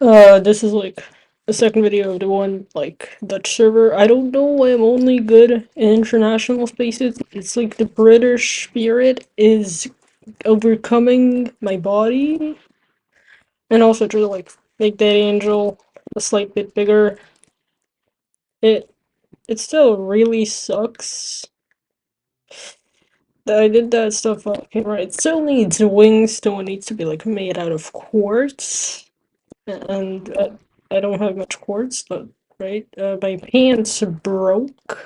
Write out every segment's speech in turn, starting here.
This is like the second video of the one like Dutch server. I don't know why I'm only good in international spaces. It's like the British spirit is overcoming my body, and also to like make that angel a slight bit bigger. It it still really sucks that I did that stuff. Okay, right. It still needs wings. Still needs to be like made out of quartz. And I don't have much quartz, but right, my pants broke.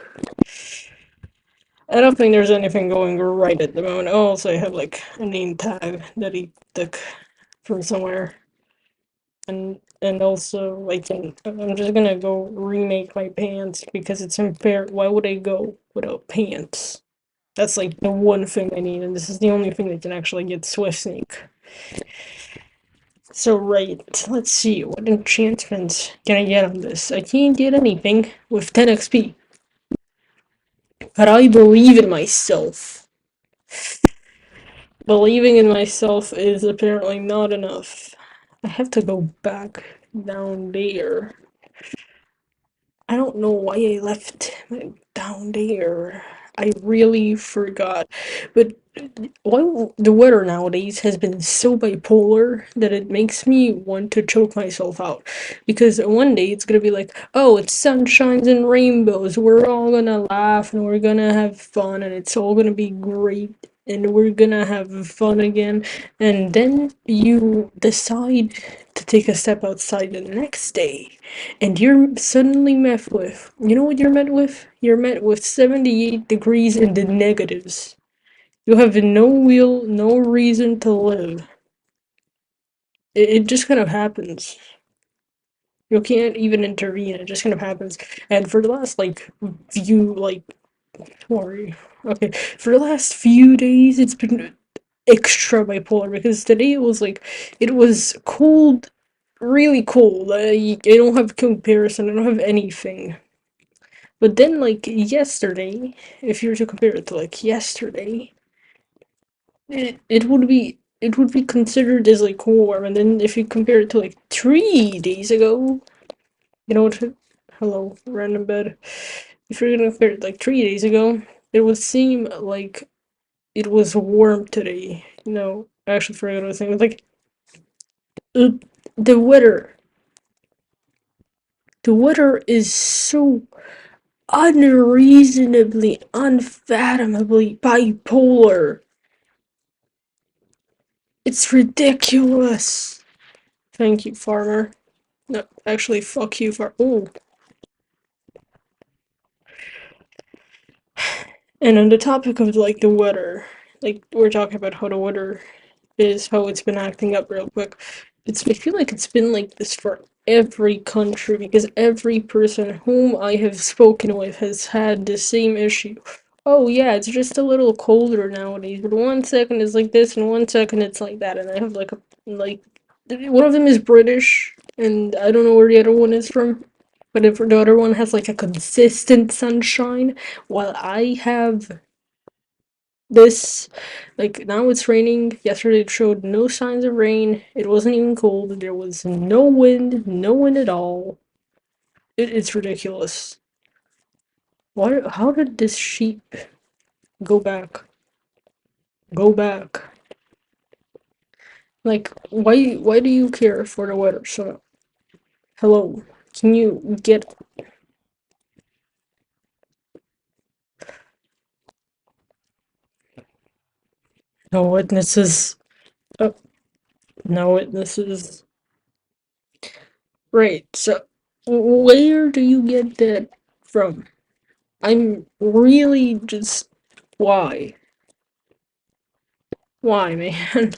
I don't think there's anything going right at the moment. Oh, also, I have like a name tag that he took from somewhere, and also like I'm just gonna go remake my pants because it's unfair. Why would I go without pants? That's like the one thing I need, and this is the only thing that can actually get Swift Sneak. So right, let's see, what enchantments can I get on this? I can't get anything with 10 XP. But I believe in myself. Believing in myself is apparently not enough. I have to go back down there. I don't know why I left down there. I really forgot. But why the weather nowadays has been so bipolar that it makes me want to choke myself out. Because one day it's gonna be like, oh, it's sunshines and rainbows. We're all gonna laugh and we're gonna have fun and it's all gonna be great and we're gonna have fun again. And then you decide to take a step outside the next day and you're suddenly met with, you know what you're met with? You're met with 78 degrees in the negatives. You have no will, no reason to live. It just kind of happens. You can't even intervene, it just kind of happens. And for the last, like, sorry. Okay, for the last few days, it's been extra bipolar because today it was cold, really cold. I don't have comparison, I don't have anything. But then, like, yesterday, if you were to compare it to, like, yesterday, it would be considered as like warm, and then if you compare it to like 3 days ago, you know what? Hello, random bed. If you're gonna compare it like 3 days ago, it would seem like it was warm today. No, I actually forgot what I was saying. Like uh, the weather, the weather is so unreasonably, unfathomably bipolar. It's ridiculous. Thank you, farmer. No, actually, fuck you for. Oh, and on the topic of like the weather, like we're talking about how the weather is, how it's been acting up real quick. I feel like it's been like this for every country because every person whom I have spoken with has had the same issue. Oh yeah, it's just a little colder nowadays, but 1 second it's like this and 1 second it's like that, and I have like one of them is British, and I don't know where the other one is from. But if the other one has like a consistent sunshine, while I have this, like now it's raining. Yesterday it showed no signs of rain. It wasn't even cold. There was no wind at all. It's ridiculous. Why? How did this sheep go back? Go back. Like, why do you care for the weather? So, hello, can you get no witnesses? Oh, no witnesses. Right. So, where do you get that from? I'm really just why? Why, man?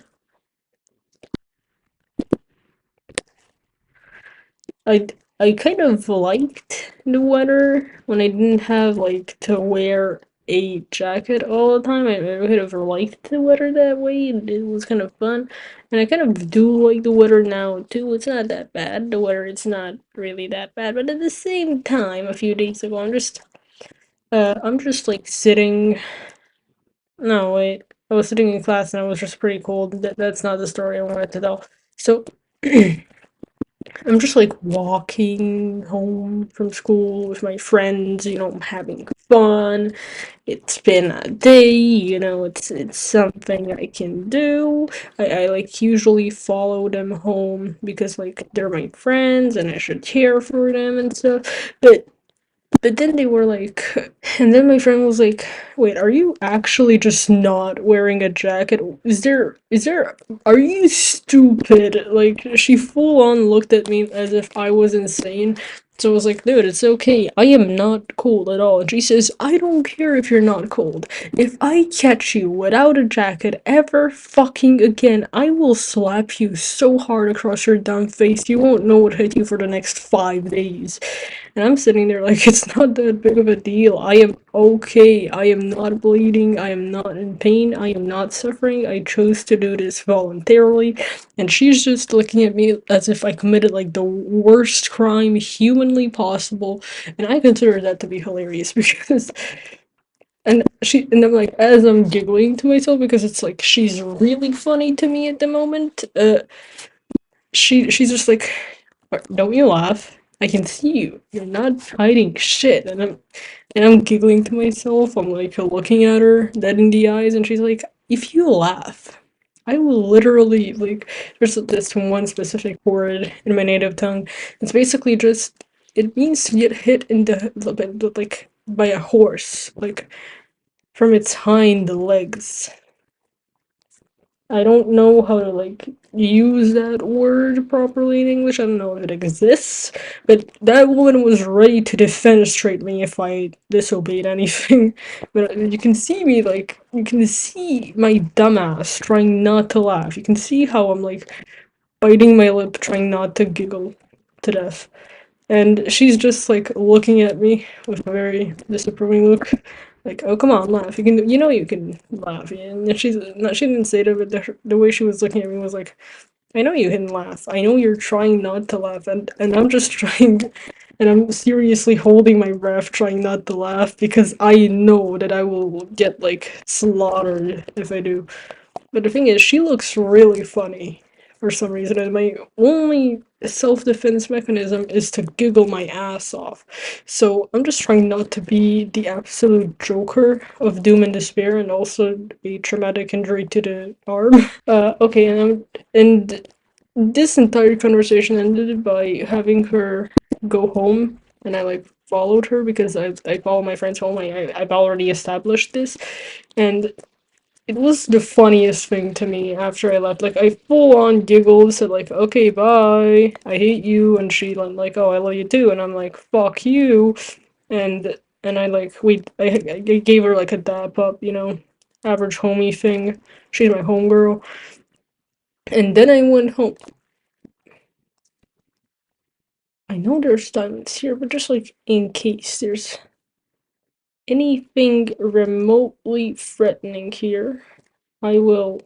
I I kind of liked the weather when I didn't have like to wear a jacket all the time. I kind of liked the weather that way, and it was kind of fun. And I kind of do like the weather now too. It's not that bad. The weather it's not really that bad, but at the same time, a few days ago, I'm just like sitting. No, wait. I was sitting in class and I was just pretty cold. That's not the story I wanted to tell. So I'm just like walking home from school with my friends, I'm having fun. It's been a day, it's something I can do. I like usually follow them home because like they're my friends and I should care for them and stuff. But then they were like, and then my friend was like, "Wait, are you actually just not wearing a jacket? Are you stupid?" Like, she full on looked at me as if I was insane. So I was like, "Dude, it's okay. I am not cold at all." And she says, "I don't care if you're not cold. If I catch you without a jacket ever fucking again, I will slap you so hard across your dumb face you won't know what hit you for the next 5 days." And I'm sitting there like, it's not that big of a deal. I am okay. I am not bleeding. I am not in pain. I am not suffering. I chose to do this voluntarily. And she's just looking at me as if I committed like the worst crime humanly possible. And I consider that to be hilarious because and I'm like, as I'm giggling to myself because it's like she's really funny to me at the moment. She's just like, don't you laugh? I can see you. You're not hiding shit." And I'm giggling to myself. I'm like looking at her dead in the eyes, and she's like, "If you laugh, I will literally like." There's this one specific word in my native tongue. It's basically just it means to get hit in the like by a horse, like from its hind legs. I don't know how to like use that word properly in English. I don't know if it exists, but that woman was ready to defenestrate me if I disobeyed anything. But you can see me like you can see my dumbass trying not to laugh. You can see how I'm like biting my lip, trying not to giggle to death. And she's just like looking at me with a very disapproving look. Like, oh come on, laugh. You can laugh. And she's not. She didn't say that, but the way she was looking at me was like, I know you can laugh. I know you're trying not to laugh, and I'm just trying, and I'm seriously holding my breath, trying not to laugh because I know that I will get like slaughtered if I do. But the thing is, she looks really funny for some reason, and my only self defense mechanism is to giggle my ass off. So I'm just trying not to be the absolute joker of doom and despair, and also a traumatic injury to the arm. Okay, and this entire conversation ended by having her go home, and I like followed her because I follow my friends home. I've already established this, and it was the funniest thing to me after I left. Like I full on giggled, said like, "Okay, bye. I hate you," and she went like, "Oh, I love you too," and I'm like, "Fuck you," and I like I gave her like a dap up, average homie thing. She's my homegirl, and then I went home. I know there's diamonds here, but just like in case there's anything remotely threatening here, I will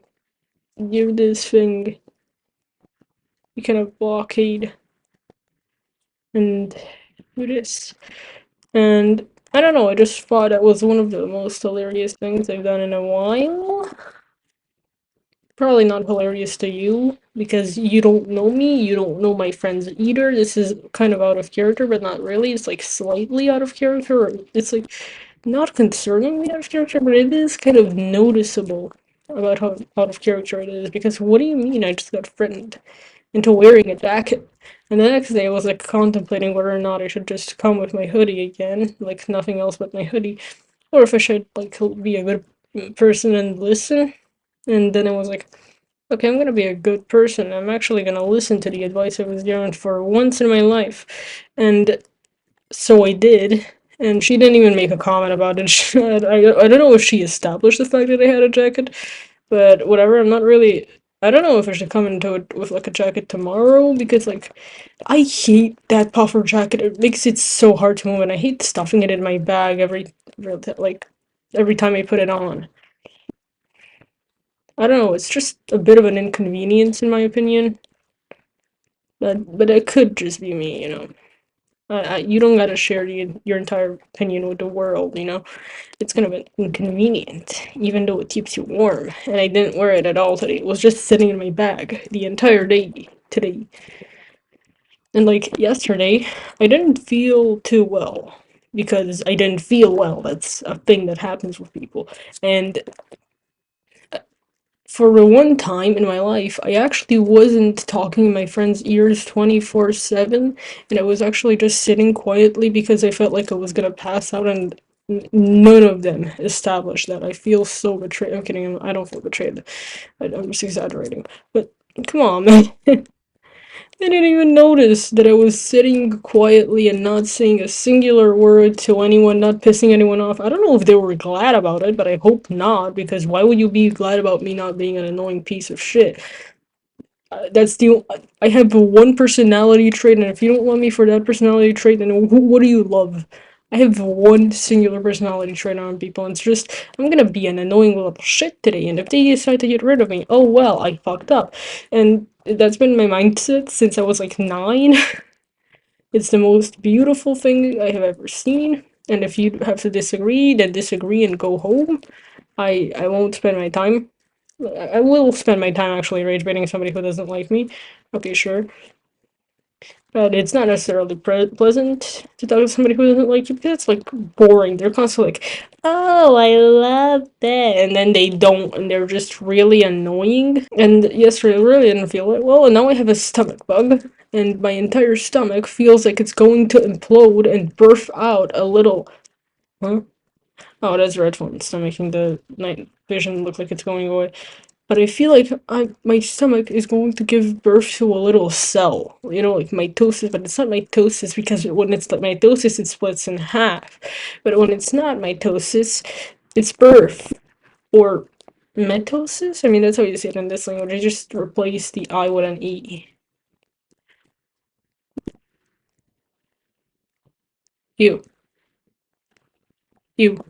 give this thing a kind of blockade and do this. And I don't know, I just thought that was one of the most hilarious things I've done in a while. Probably not hilarious to you because you don't know me, you don't know my friends either. This is kind of out of character, but not really. It's like slightly out of character. It's like not concerningly out of character, but it is kind of noticeable about how out of character it is. Because what do you mean I just got threatened into wearing a jacket? And the next day I was like contemplating whether or not I should just come with my hoodie again, like nothing else but my hoodie, or if I should like be a good person and listen. And then I was like, okay, I'm gonna be a good person. I'm actually gonna listen to the advice I was given for once in my life. And so I did. And she didn't even make a comment about it. I don't know if she established the fact that I had a jacket, but whatever. I'm not really. I don't know if I should come into it with like a jacket tomorrow because like I hate that puffer jacket. It makes it so hard to move, and I hate stuffing it in my bag like every time I put it on. I don't know, it's just a bit of an inconvenience in my opinion. But it could just be me. You don't gotta share your entire opinion with the world. It's kind of inconvenient, even though it keeps you warm. And I didn't wear it at all today. It was just sitting in my bag the entire day today. And like yesterday, I didn't feel too well because I didn't feel well. That's a thing that happens with people. And for one time in my life, I actually wasn't talking in my friends' ears 24/7, and I was actually just sitting quietly because I felt like I was gonna pass out, and none of them established that. I feel so betrayed. I'm kidding, I don't feel betrayed. I'm just exaggerating. But come on, man. They didn't even notice that I was sitting quietly and not saying a singular word to anyone, not pissing anyone off. I don't know if they were glad about it, but I hope not, because why would you be glad about me not being an annoying piece of shit? That's the I have one personality trait, and if you don't love me for that personality trait, then what do you love? I have one singular personality trait on people, and it's just I'm gonna be an annoying little shit today, and if they decide to get rid of me, oh well, I fucked up, and that's been my mindset since I was like 9. It's the most beautiful thing I have ever seen, and if you have to disagree, then disagree and go home. I won't spend my time. I will spend my time actually rage baiting somebody who doesn't like me. Okay, sure. But it's not necessarily pleasant to talk to somebody who doesn't like you because it's like boring. They're constantly like, "Oh, I love that," and then they don't, and they're just really annoying. And yesterday, I really didn't feel it well, and now I have a stomach bug, and my entire stomach feels like it's going to implode and burst out a little. Huh? Oh, that's red phone. It's not making the night vision look like it's going away. But I feel like my stomach is going to give birth to a little cell, like mitosis, but it's not mitosis because when it's like mitosis, it splits in half. But when it's not mitosis, it's birth or mitosis. I mean, that's how you say it in this language. I just replace the I with an E. You, you.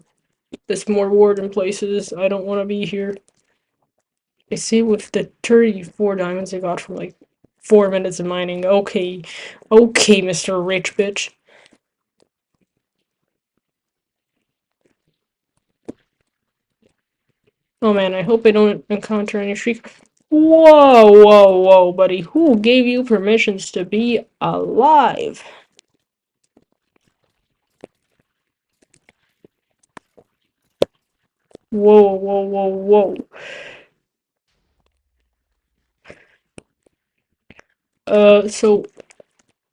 There's more warden places. I don't want to be here. I see with the 34 diamonds I got from like 4 minutes of mining. Okay, okay, Mr. Rich Bitch. Oh man, I hope I don't encounter any shriek. Whoa, whoa, whoa, buddy. Who gave you permissions to be alive? Whoa, whoa, whoa, whoa. So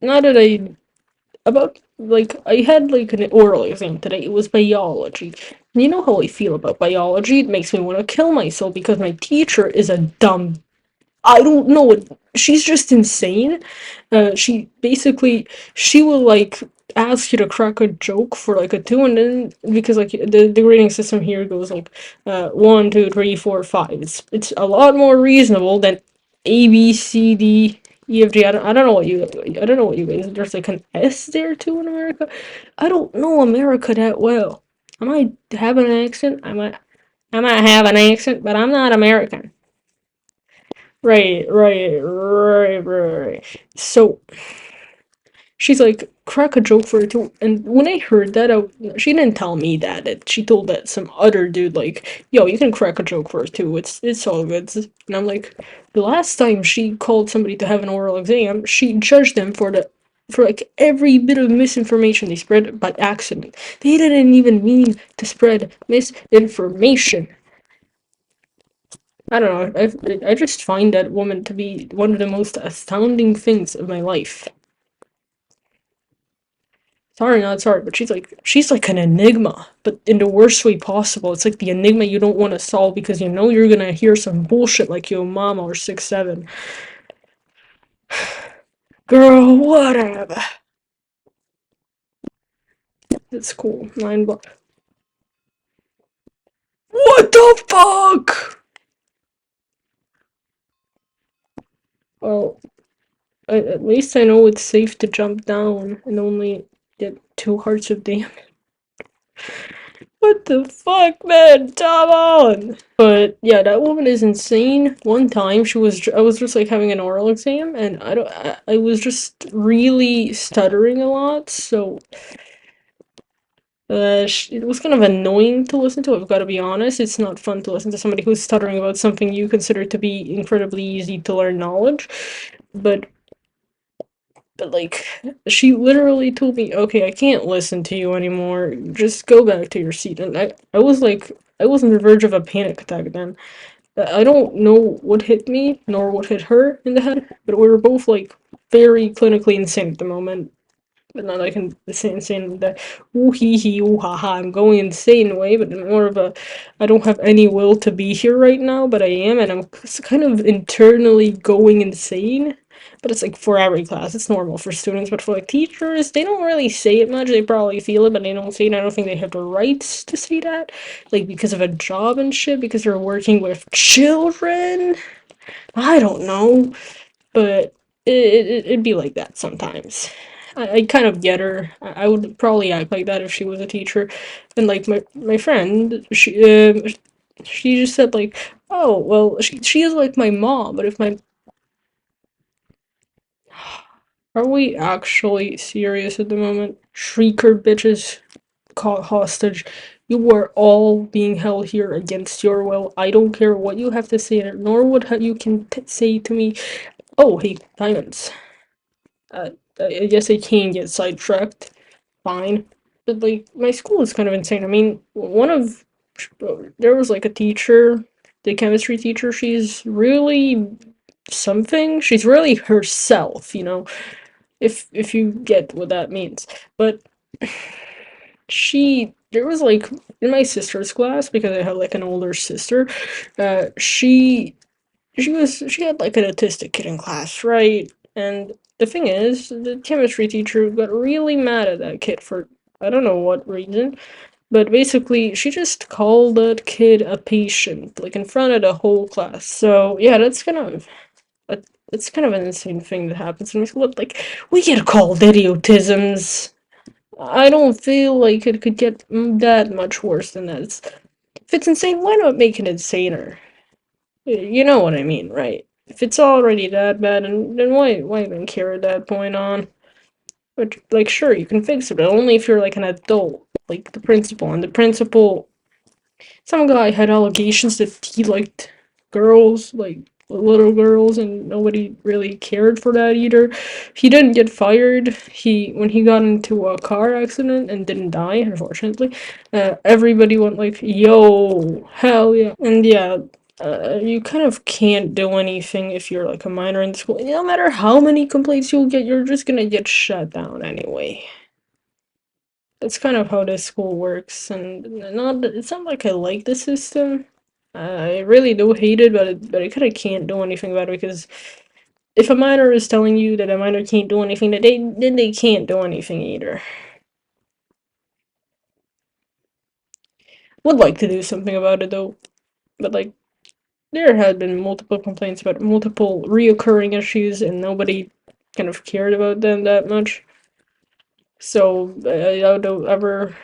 now that I had like an oral exam today. It was biology. And you know how I feel about biology? It makes me want to kill myself because my teacher is a dumb. I don't know what she's just insane. She will like ask you to crack a joke for like a two, and then because like the grading system here goes like 1, 2, 3, 4, 5. It's a lot more reasonable than ABCDEFG. I don't know what you I don't know what you guys. There's like an S there too in America. I don't know America that well. I might have an accent. I might have an accent, but I'm not American. Right. So she's like, crack a joke for her too. And when I heard that, she didn't tell me that. She told that some other dude, like, yo, you can crack a joke for her too. It's all good. And I'm like, the last time she called somebody to have an oral exam, she judged them for like every bit of misinformation they spread by accident. They didn't even mean to spread misinformation. I don't know. I just find that woman to be one of the most astounding things of my life. Sorry, not sorry, but she's like an enigma, but in the worst way possible. It's like the enigma you don't want to solve because you know you're gonna hear some bullshit like your mama or 6'7". Girl, whatever. It's cool. What the fuck? Well, at least I know it's safe to jump down and only get 2 hearts of damage. What the fuck, man? Come on! But yeah, that woman is insane. One time, I was just like having an oral exam, and I was just really stuttering a lot, so it was kind of annoying to listen to. I've got to be honest. It's not fun to listen to somebody who's stuttering about something you consider to be incredibly easy to learn knowledge. But But like, she literally told me, "Okay, I can't listen to you anymore. Just go back to your seat." And I was like, I was on the verge of a panic attack then. I don't know what hit me, nor what hit her in the head, but we were both like very clinically insane at the moment. But not like insane that ooh hee hee ooh ha ha I'm going insane way, but more of a I don't have any will to be here right now, but I am, and I'm kind of internally going insane. But it's like for every class, it's normal for students, but for like teachers, they don't really say it much. They probably feel it, but they don't say it. I don't think they have the rights to say that, like because of a job and shit, because they're working with children. I don't know, but it'd be like that sometimes. I kind of get her. I would probably act like that if she was a teacher. And like my friend, she just said like, oh well, she is like my mom. But if my are we actually serious at the moment? Shrieker bitches caught hostage. You are all being held here against your will. I don't care what you have to say, nor what you can say to me. Oh, hey, diamonds. Uh, I guess I can get sidetracked. Fine. But, like, my school is kind of insane. I mean, there was, like, a teacher, the chemistry teacher, she's really something. She's really herself, if you get what that means. But there was, like, in my sister's class, because I have, like, an older sister, she had like an autistic kid in class, right? And the thing is, the chemistry teacher got really mad at that kid for I don't know what reason, but basically she just called that kid a patient, like in front of the whole class. So yeah, it's kind of an insane thing that happens in my school. Like we get called idiotisms. I don't feel like it could get that much worse than that. If it's insane, why not make it insaner? You know what I mean, right? If it's already that bad, and then why even care at that point on? But like, sure, you can fix it, but only if you're like an adult, like the principal. And the principal, some guy had allegations that he liked girls, like little girls, and nobody really cared for that either. He didn't get fired. When he got into a car accident and didn't die, unfortunately, everybody went like, "Yo, hell yeah!" And yeah, you kind of can't do anything if you're like a minor in school. No matter how many complaints you'll get, you're just gonna get shut down anyway. That's kind of how this school works, and it's not like I like the system. I really do hate it, but I kind of can't do anything about it because if a minor is telling you that a minor can't do anything, then they can't do anything either. Would like to do something about it though, but like there had been multiple complaints about multiple reoccurring issues, and nobody kind of cared about them that much. So I don't ever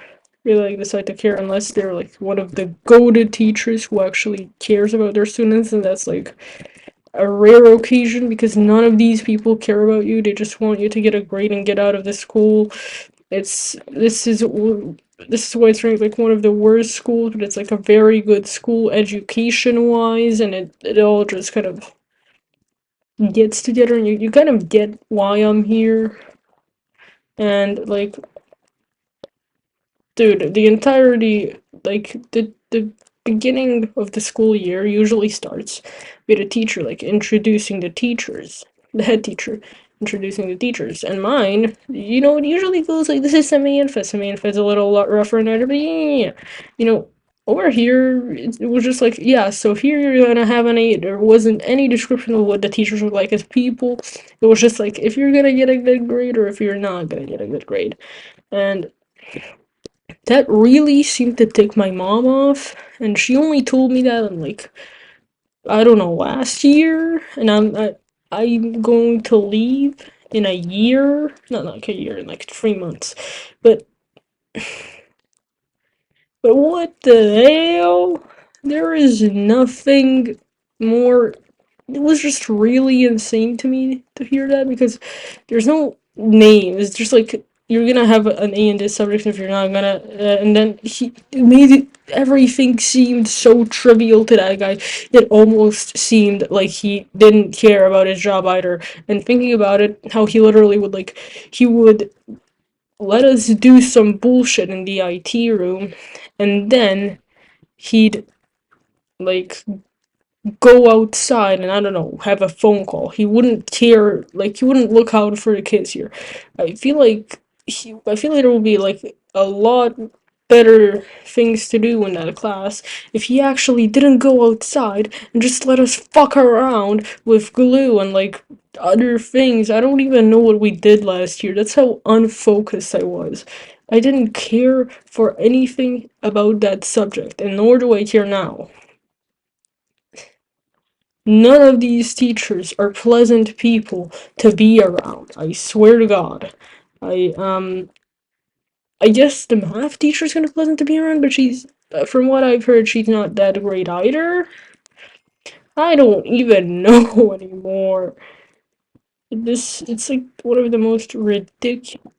really like decide to care unless they're like one of the goated teachers who actually cares about their students, and that's like a rare occasion because none of these people care about you. They just want you to get a grade and get out of the school. It's this is why it's ranked like one of the worst schools, but it's like a very good school education wise, and it all just kind of gets together, and you kind of get why I'm here. And like, dude, the entirety, like the beginning of the school year usually starts with a teacher like introducing the teachers, the head teacher introducing the teachers. And mine, it usually goes like this is semi-infa. Semi-infa's a little lot rougher and harder, but yeah. You know, over here it was just like, yeah, so here you're gonna have there wasn't any description of what the teachers were like as people. It was just like if you're gonna get a good grade or if you're not gonna get a good grade. And that really seemed to tick my mom off, and she only told me that in like I don't know last year, and I'm going to leave in a year, not like a year, in like 3 months, but what the hell? There is nothing more. It was just really insane to me to hear that because there's no name. It's just like you're gonna have an A in this subject if you're not gonna, and then he made everything seemed so trivial to that guy. It almost seemed like he didn't care about his job either. And thinking about it, how he literally would like, he would let us do some bullshit in the IT room, and then he'd like go outside and I don't know, have a phone call. He wouldn't care, like he wouldn't look out for the kids here. I feel like there will be like a lot better things to do in that class if he actually didn't go outside and just let us fuck around with glue and like other things. I don't even know what we did last year. That's how unfocused I was. I didn't care for anything about that subject, and nor do I care now. None of these teachers are pleasant people to be around. I swear to God. I I guess the math teacher's kind of pleasant to be around, but she's from what I've heard, she's not that great either. I don't even know anymore. It's like one of the most ridiculous.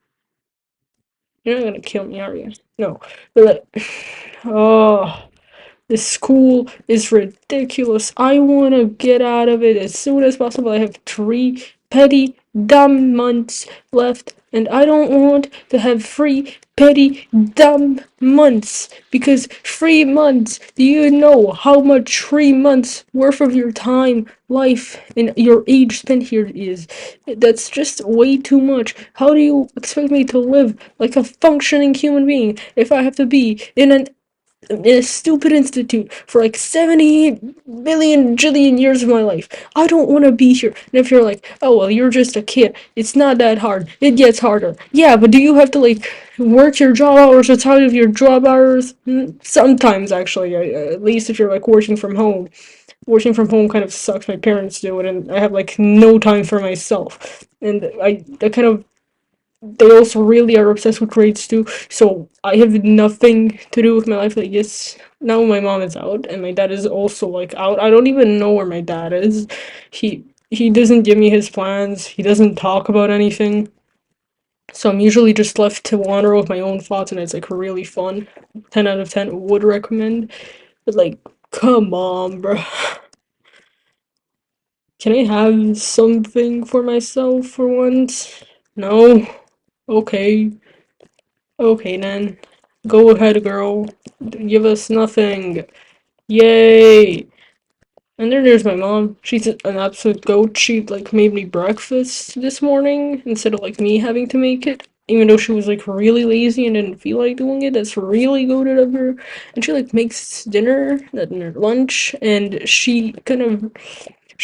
You're not gonna kill me, are you? No, but like, oh. This school is ridiculous. I want to get out of it as soon as possible. I have 3 dumb months left, and I don't want to have dumb months because 3 months. Do you know how much 3 months worth of your time, life, and your age spent here is? That's just way too much. How do you expect me to live like a functioning human being if I have to be in a stupid institute for like 70 billion jillion years of my life? I don't want to be here. And if you're like, oh well, you're just a kid, it's not that hard. It gets harder. Yeah, but do you have to like work your job hours outside of your job hours? Sometimes, actually, at least if you're like working from home. Working from home kind of sucks. My parents do it, and I have like no time for myself. And I kind of they also really are obsessed with grades too. So I have nothing to do with my life. Like, yes, now my mom is out and my dad is also like out. I don't even know where my dad is. He doesn't give me his plans. He doesn't talk about anything. So I'm usually just left to wander with my own thoughts, and it's like really fun. 10 out of 10 would recommend. But like, come on, bro. Can I have something for myself for once? No? Okay. Okay then. Go ahead, girl. Give us nothing. Yay! And then there's my mom. She's an absolute goat. She like made me breakfast this morning instead of like me having to make it. Even though she was like really lazy and didn't feel like doing it, that's really goated of her. And she like makes dinner, lunch, and she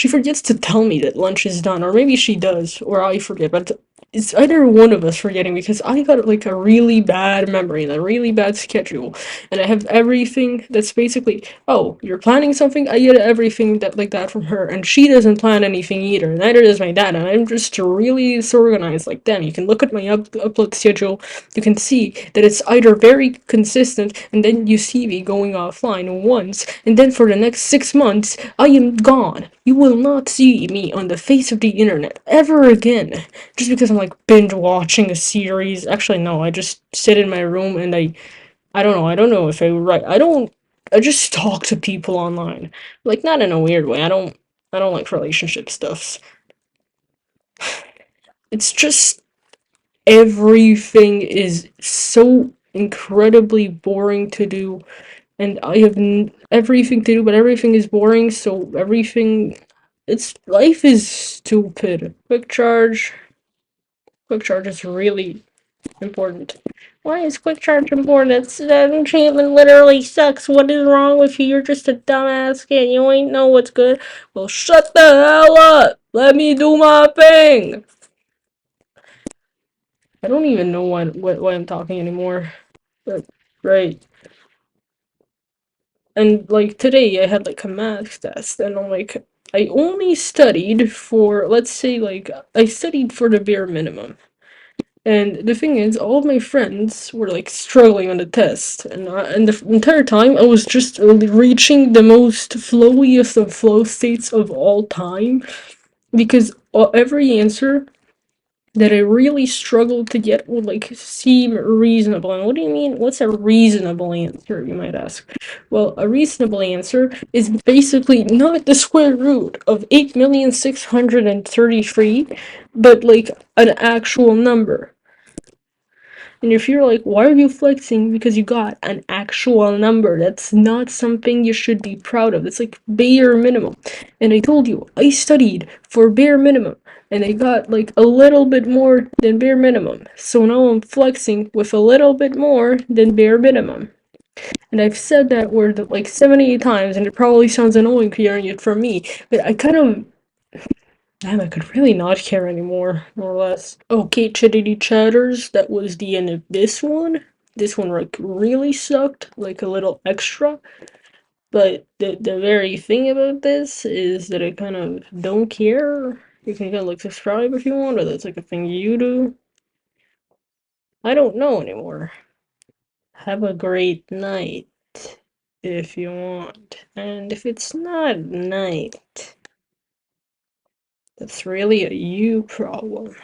forgets to tell me that lunch is done, or maybe she does, or I forget, but it's either one of us forgetting because I got like a really bad memory and a really bad schedule, and I have everything that's basically, oh, you're planning something, I get everything that like that from her, and she doesn't plan anything either, neither does my dad, and I'm just really disorganized. Like, damn, you can look at my upload schedule, you can see that it's either very consistent, and then you see me going offline once, and then for the next 6 months, I am gone. You will not see me on the face of the internet ever again. Just because I'm like binge watching a series. Actually, no, I just sit in my room and I don't know. I don't know if I write. I just talk to people online. Like, not in a weird way. I don't like relationship stuffs. It's just everything is so incredibly boring to do, and I have everything to do, but everything is boring, so everything. It's life is stupid. Quick charge is really important. Why is quick charge important? It's that enchantment literally sucks. What is wrong with you? You're just a dumbass kid. You ain't know what's good. Well, shut the hell up. Let me do my thing. I don't even know why I'm talking anymore. But, right. And like today I had like a math test, and I'm like, I only studied for, let's say, like I studied for the bare minimum. And the thing is, all of my friends were like struggling on the test, and the entire time I was just reaching the most flowiest of flow states of all time, because every answer that I really struggle to get would like seem reasonable. And what do you mean? What's a reasonable answer, you might ask? Well, a reasonable answer is basically not the square root of 8,633, but like an actual number. And if you're like, why are you flexing? Because you got an actual number. That's not something you should be proud of. It's like bare minimum. And I told you, I studied for bare minimum. And I got like a little bit more than bare minimum. So now I'm flexing with a little bit more than bare minimum. And I've said that word like 78 times, and it probably sounds annoying hearing it from me. But I kind of damn, I could really not care anymore, more or less. Okay, Chittity Chatters, that was the end of this one. This one like really sucked, like a little extra. But the very thing about this is that I kind of don't care. You can kind of like subscribe if you want, or that's like a thing you do. I don't know anymore. Have a great night if you want. And if it's not night, that's really a you problem.